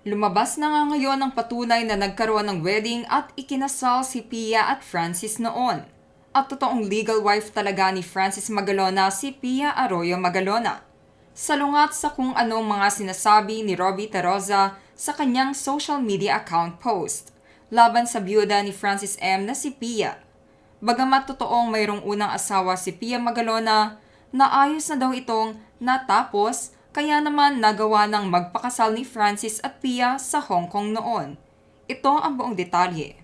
Lumabas na nga ngayon ang patunay na nagkaroon ng wedding at ikinasal si Pia at Francis noon. At totoong legal wife talaga ni Francis Magalona si Pia Arroyo Magalona. Salungat sa kung anong mga sinasabi ni Robbie Taroza sa kanyang social media account post laban sa byuda ni Francis M. na si Pia. Bagamat totoong mayroong unang asawa si Pia Magalona, naayos na daw itong natapos kaya naman nagawa ng magpakasal ni Francis at Pia sa Hong Kong noon. Ito ang buong detalye.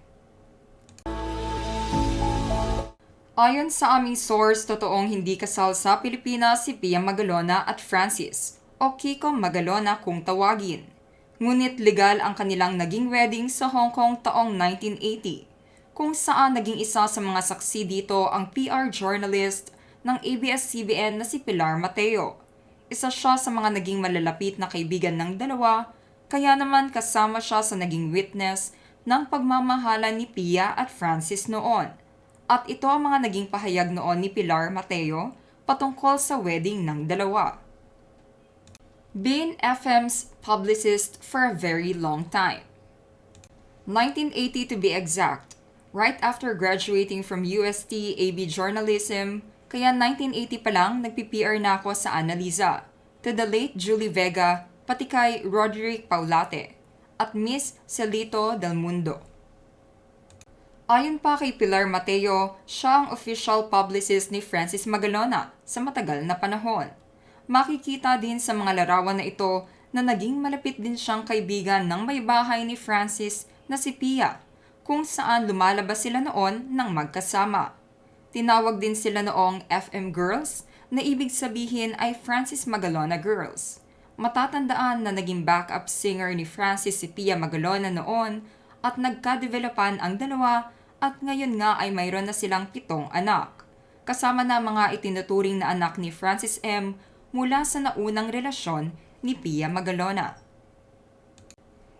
Ayon sa aming source, totoong hindi kasal sa Pilipinas si Pia Magalona at Francis, o Kiko Magalona kung tawagin. Ngunit legal ang kanilang naging wedding sa Hong Kong taong 1980, kung saan naging isa sa mga saksi dito ang PR journalist ng ABS-CBN na si Pilar Mateo. Isa siya sa mga naging malalapit na kaibigan ng dalawa, kaya naman kasama siya sa naging witness ng pagmamahalan ni Pia at Francis noon. At ito ang mga naging pahayag noon ni Pilar Mateo patungkol sa wedding ng dalawa. Been FM's publicist for a very long time. 1980 to be exact, right after graduating from UST AB Journalism, kaya 1980 pa lang nagpi-PR na ako sa Annalisa, to the late Julie Vega, pati kay Roderick Paulate, at Miss Celito Del Mundo. Ayon pa kay Pilar Mateo, siya ang official publicist ni Francis Magalona sa matagal na panahon. Makikita din sa mga larawan na ito na naging malapit din siyang kaibigan ng may bahay ni Francis na si Pia, kung saan lumalabas sila noon ng magkasama. Tinawag din sila noong FM Girls na ibig sabihin ay Francis Magalona Girls. Matatandaan na naging backup singer ni Francis si Pia Magalona noon at nagka-developan ang dalawa at ngayon nga ay mayroon na silang 7 anak. Kasama na mga itinuturing na anak ni Francis M. mula sa naunang relasyon ni Pia Magalona.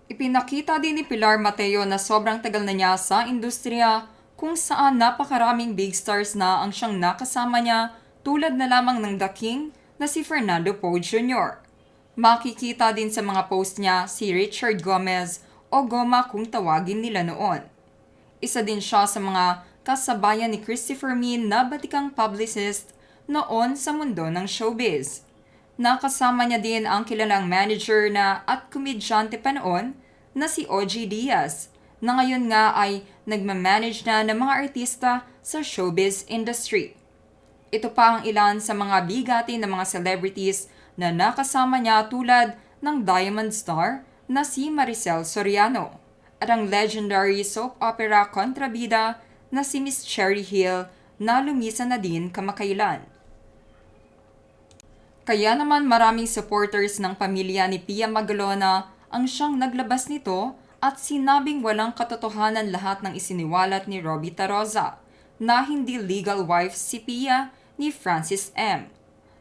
Ipinakita din ni Pilar Mateo na sobrang tagal na niya sa industriya kung saan napakaraming big stars na ang siyang nakasama niya tulad na lamang ng The King na si Fernando Poe Jr. Makikita din sa mga post niya si Richard Gomez o Goma kung tawagin nila noon. Isa din siya sa mga kasabayan ni Christopher Min na batikang publicist noon sa mundo ng showbiz. Nakasama niya din ang kilalang manager na at komedyante pa noon na si OG Diaz, na ngayon nga ay nagmamanage na ng mga artista sa showbiz industry. Ito pa ang ilan sa mga bigati ng mga celebrities na nakasama niya tulad ng Diamond Star na si Maricel Soriano at ang legendary soap opera kontrabida na si Miss Cherry Hill na lumisan na din kamakailan. Kaya naman maraming supporters ng pamilya ni Pia Magalona ang siyang naglabas nito at sinabing walang katotohanan lahat ng isiniwalat ni Robbie Taroza na hindi legal wife si Pia ni Francis M.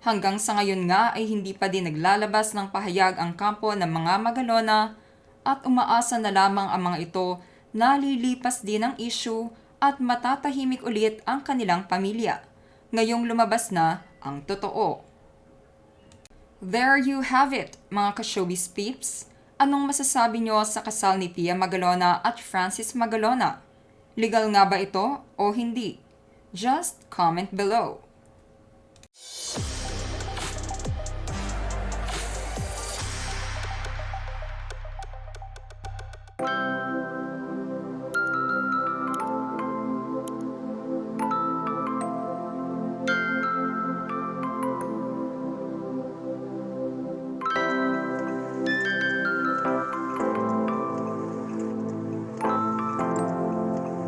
Hanggang sa ngayon nga ay hindi pa din naglalabas ng pahayag ang kampo ng mga Magalona at umaasa na lamang ang mga ito na lilipas din ang issue at matatahimik ulit ang kanilang pamilya. Ngayong lumabas na ang totoo. There you have it, mga ka-showbiz peeps. Anong masasabi nyo sa kasal ni Pia Magalona at Francis Magalona? Legal nga ba ito o hindi? Just comment below.